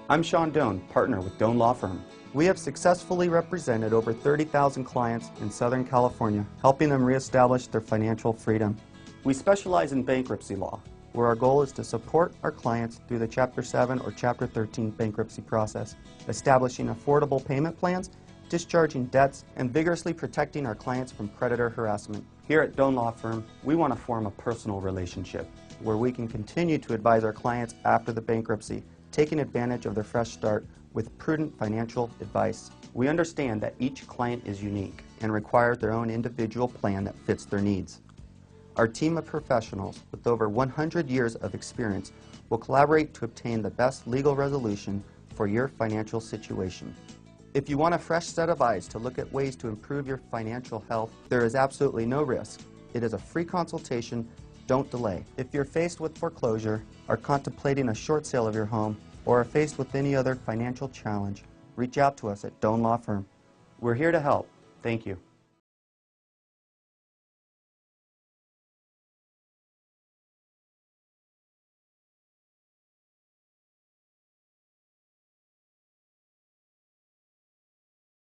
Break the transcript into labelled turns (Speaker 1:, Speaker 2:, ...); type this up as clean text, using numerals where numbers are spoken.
Speaker 1: I'm Sean Doan, partner with Doan Law Firm. We have successfully represented over 30,000 clients in Southern California, helping them reestablish their financial freedom. We specialize in bankruptcy law, where our goal is to support our clients through the Chapter 7 or Chapter 13 bankruptcy process, establishing affordable payment plans, discharging debts, and vigorously protecting our clients from creditor harassment. Here at Doan Law Firm, we want to form a personal relationship where we can continue to advise our clients after the bankruptcy, taking advantage of their fresh start with prudent financial advice. We understand that each client is unique and requires their own individual plan that fits their needs. Our team of professionals with over 100 years of experience will collaborate to obtain the best legal resolution for your financial situation. If you want a fresh set of eyes to look at ways to improve your financial health, there is absolutely no risk. It is a free consultation. Don't delay. If you're faced with foreclosure, are contemplating a short sale of your home, or are faced with any other financial challenge, reach out to us at Doan Law Firm. We're here to help. Thank you.